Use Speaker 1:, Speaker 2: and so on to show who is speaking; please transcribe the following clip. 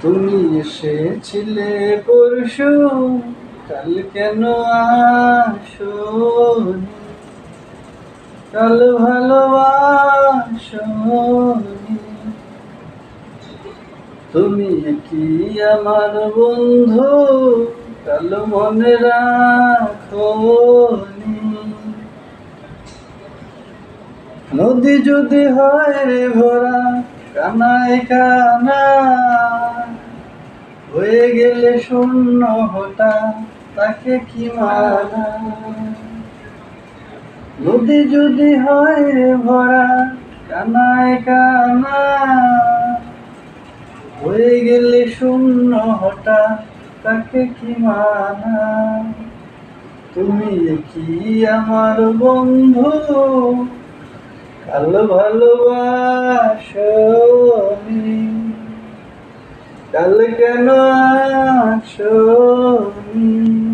Speaker 1: তুমি এসেছিলে পরশু, কাল কেন আসোনি? কাল ভালোবাসোনি। তুমি কি আমার বন্ধু, কাল মনে রাখোনি? নদী যদি হয় রে ভরা কানায় কানা, হয়ে গেলে শূন্য হঠাৎ তাকে কি মানা? নদী যদি হয় রে ভরা কানায় কানা, হয়ে গেলে শূন্য হঠাৎ তাকে কি মানা? তুমি কি আমার বন্ধু, কাল ভালোবাসোনি? কাল কেন আসোনি?